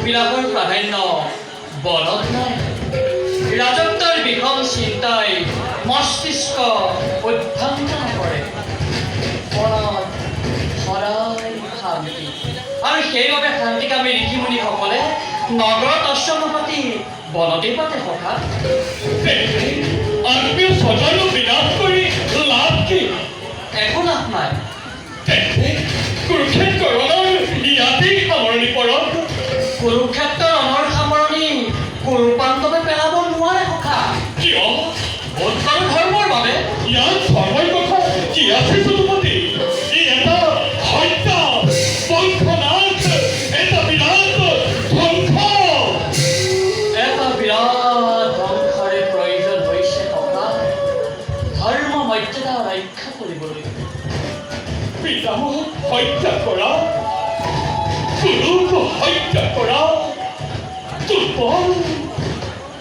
সুখবিলাসৰ প্ৰাধান্য বলত নাই। ৰাজত্বৰ বিষম চিন্তাই মস্তিষ্ক অভ্যন্ত কৰে। মনত সদায় শান্তি, আৰু সেইবাবে শান্তিকামী ঋষিমুনিসকলে নগৰত আশ্ৰম পাতি বনতেই পাতে সখা। আত্মীয় স্বজনো বিনাশ কৰি লাভ কি? একো লাভ নাই। কুৰুক্ষেত্ৰৰ ইয়াতেই সামৰণি পৰক। কুৰুক্ষেত্ৰৰ ৰণৰ সামৰণি কুৰু পাণ্ডৱে পেলাব নোৱাৰে সখা। কিয়? উত্তৰ ধৰ্মৰ বাবে। ইয়াত ধৰ্মৰ কথা কি আছে যদুপতি? ই এটা হত্যা, বংশনাশ, এটা বিৰাট ধ্বংস। এটা বিৰাট ধ্বংসৰে প্ৰয়োজন হৈছে সখা, ধৰ্ম মৰ্যাদা ৰক্ষা কৰিবলৈ। পিতামহক হত্যা কৰা, গুৰুক হত্যা কৰা,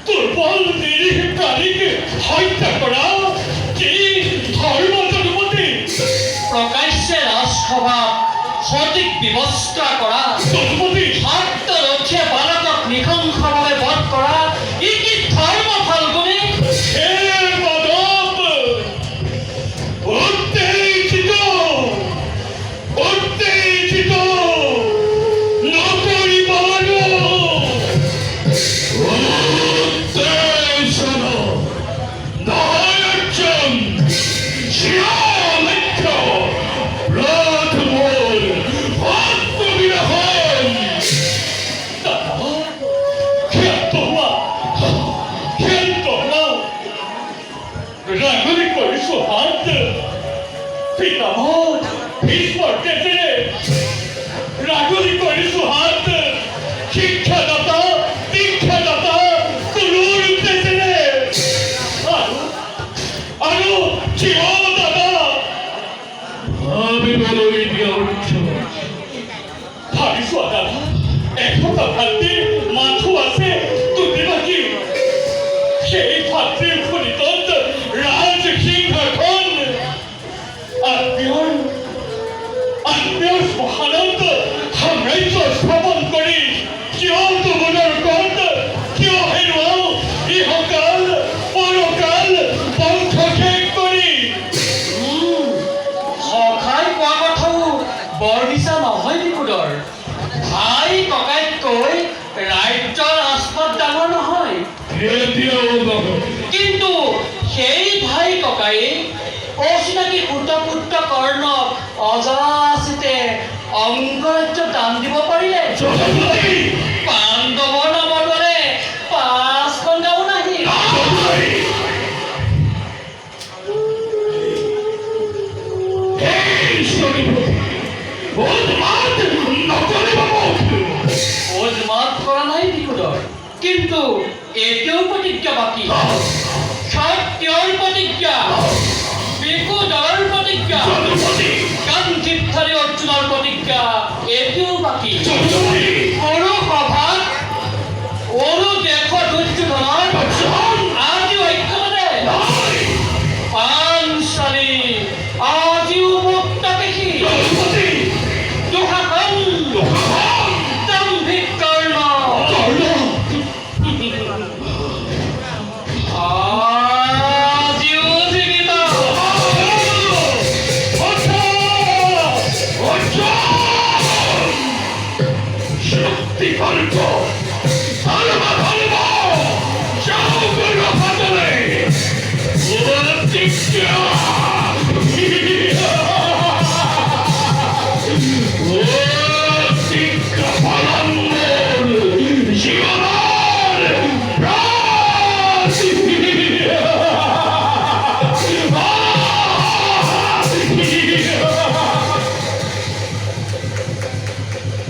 দুৰ্বল নিৰীহ প্ৰাণীক হত্যা কৰা, কি ধৰ্ম যদুপতি? প্ৰকাশ্যে ৰাজসভাত সঠিক ব্যৱস্থা কৰা, যদুপতি সত্যৰক্ষীয়ে বালকক নৃশংসভাৱে বধ কৰা, ই কি ধৰ্ম ফাল্গুনী? হে মাধৱ, উত্তেজিত নকৰিব উত্তেজন নয়ন শিয়ালক্ষ ব্ৰতমূল আত্মবিনাশন। ক্ষান্ত হোৱা ৰাগৰি কৰিছো হাত। পিতামহ ভীষ্মৰ তেজেৰে ৰাগৰি কৰিছো হাত। শিক্ষাদাতা দীক্ষাদাতা গুৰুৰ তেজেৰে আৰু জীৱ দাদা ভাবিবলৈ দিয়া ভাবিছো দাদা, এশটা ভাতৃৰ মাথো আছে দুটি বাকী। সেই ভাতৃৰ ফলিতত ৰাজসিংহাসন আত্মীয়ৰ শ্মশানত সাম্ৰাজ্য স্থাপন কৰি কিয় তুমুলৰ কত, কিয় হেৰুৱাও ইহকাল পৰকাল বংশ শেষ কৰি। সখাই কোৱা কথাও বৰ মিছা নহয় বিপুলৰ। ভাই ককাইতকৈ ৰাজ্যৰ আস্পদ ডাঙৰ নহয়, কিন্তু সেই ভাই ককাই অচিনাকি পুত্ৰ কৰ্ণক অযাচিতে অংগৰাজ্য দান দিব পাৰিলে। পাণ্ডৱৰ নামৰ দৰে 5খন গাঁও নাহি। উন্মাদ কৰা নাই বিপুলৰ, কিন্তু এতিয়াও প্ৰতিজ্ঞা বাকী। সত্যৰ প্ৰতিজ্ঞা, বিপুলৰ প্ৰতিজ্ঞা, গান্ধীধাৰী অৰ্জুনৰ প্ৰতিজ্ঞা এতিয়াও বাকী। সৰু সভাত সৰু দেশৰ দুৰ্যোধনৰ আজিও ঐক্যতে পাঞ্চালী আজিও মুক্ত পেশী। দুঃশাসন দাম্ভিক কৰ্ণ আজিও জীৱিত। শক্তি কল্প যাও গুৰু